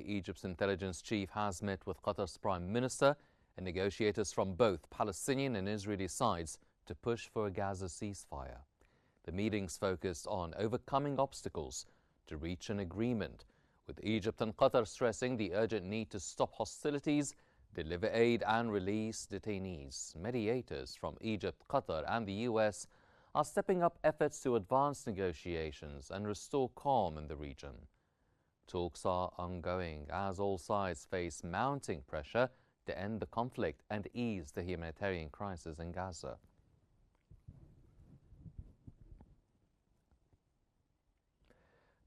Egypt's intelligence chief has met with Qatar's Prime Minister and negotiators from both Palestinian and Israeli sides to push for a Gaza ceasefire. The meetings focused on overcoming obstacles to reach an agreement, with Egypt and Qatar stressing the urgent need to stop hostilities, deliver aid and release detainees. Mediators from Egypt, Qatar and the US are stepping up efforts to advance negotiations and restore calm in the region. Talks are ongoing as all sides face mounting pressure to end the conflict and ease the humanitarian crisis in Gaza.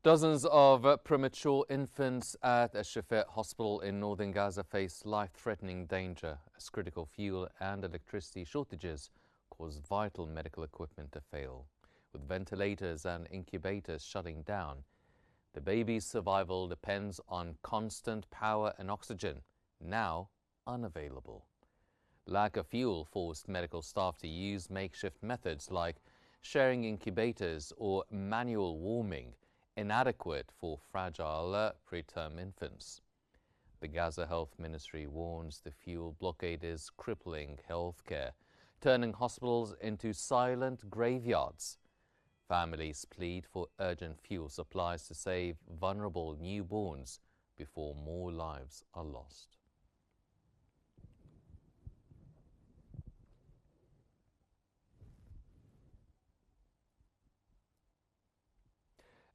Dozens of premature infants at a Shifa hospital in northern Gaza face life-threatening danger as critical fuel and electricity shortages cause vital medical equipment to fail. With ventilators and incubators shutting down, the baby's survival depends on constant power and oxygen, now unavailable. Lack of fuel forced medical staff to use makeshift methods like sharing incubators or manual warming, inadequate for fragile preterm infants. The Gaza Health Ministry warns the fuel blockade is crippling healthcare, turning hospitals into silent graveyards. Families plead for urgent fuel supplies to save vulnerable newborns before more lives are lost.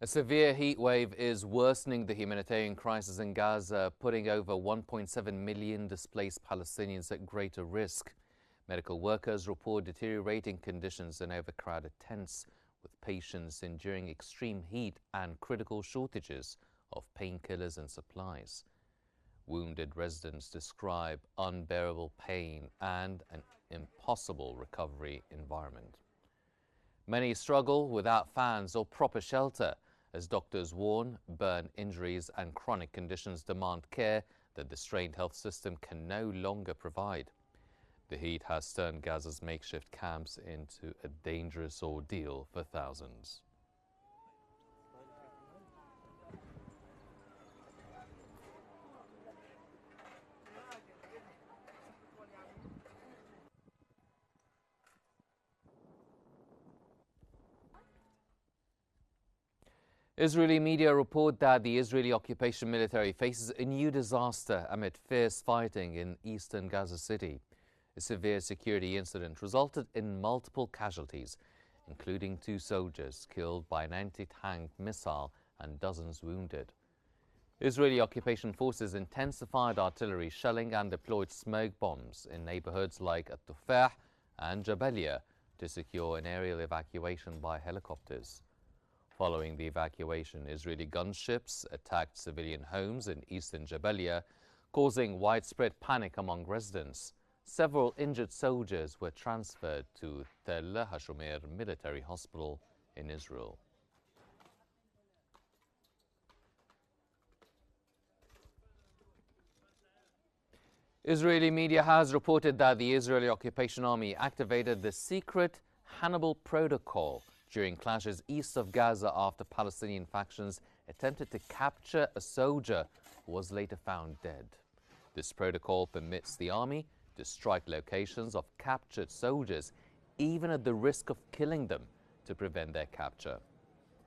A severe heat wave is worsening the humanitarian crisis in Gaza, putting over 1.7 million displaced Palestinians at greater risk. Medical workers report deteriorating conditions in overcrowded tents, with patients enduring extreme heat and critical shortages of painkillers and supplies. Wounded residents describe unbearable pain and an impossible recovery environment. Many struggle without fans or proper shelter, as doctors warn burn injuries and chronic conditions demand care that the strained health system can no longer provide. The heat has turned Gaza's makeshift camps into a dangerous ordeal for thousands. Israeli media report that the Israeli occupation military faces a new disaster amid fierce fighting in eastern Gaza City. A severe security incident resulted in multiple casualties, including 2 soldiers killed by an anti-tank missile and dozens wounded. Israeli occupation forces intensified artillery shelling and deployed smoke bombs in neighborhoods like At-Tufah and Jabalia to secure an aerial evacuation by helicopters. Following the evacuation, Israeli gunships attacked civilian homes in eastern Jabalia, causing widespread panic among residents. Several injured soldiers were transferred to Tel Hashomer Military Hospital in Israel. Israeli media has reported that the Israeli occupation army activated the secret Hannibal Protocol during clashes east of Gaza after Palestinian factions attempted to capture a soldier who was later found dead. This protocol permits the army to strike locations of captured soldiers, even at the risk of killing them, to prevent their capture.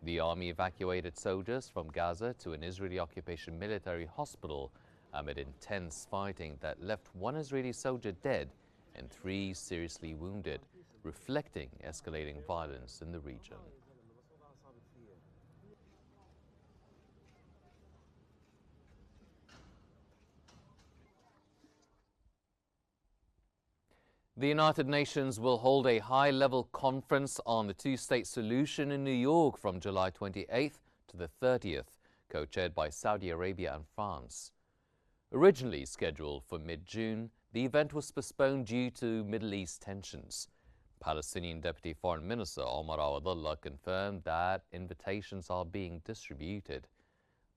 The army evacuated soldiers from Gaza to an Israeli occupation military hospital amid intense fighting that left 1 Israeli soldier dead and 3 seriously wounded, reflecting escalating violence in the region. The United Nations will hold a high-level conference on the two-state solution in New York from July 28th to the 30th, co-chaired by Saudi Arabia and France. Originally scheduled for mid-June, the event was postponed due to Middle East tensions. Palestinian Deputy Foreign Minister Omar Awadullah confirmed that invitations are being distributed.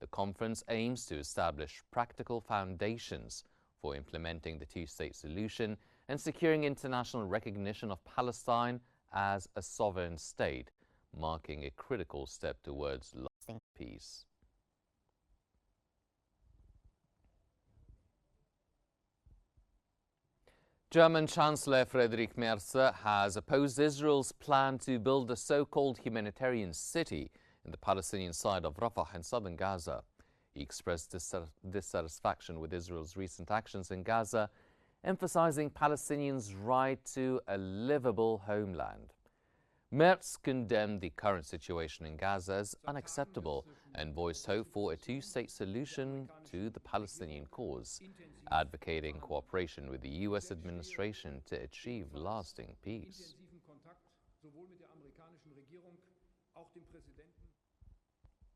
The conference aims to establish practical foundations for implementing the two-state solution and securing international recognition of Palestine as a sovereign state, marking a critical step towards lasting peace. German Chancellor Friedrich Merz has opposed Israel's plan to build a so-called humanitarian city in the Palestinian side of Rafah in southern Gaza. He expressed dissatisfaction with Israel's recent actions in Gaza, emphasizing Palestinians' right to a livable homeland. Merz condemned the current situation in Gaza as unacceptable and voiced hope for a two-state solution to the Palestinian cause, advocating cooperation with the U.S. administration to achieve lasting peace.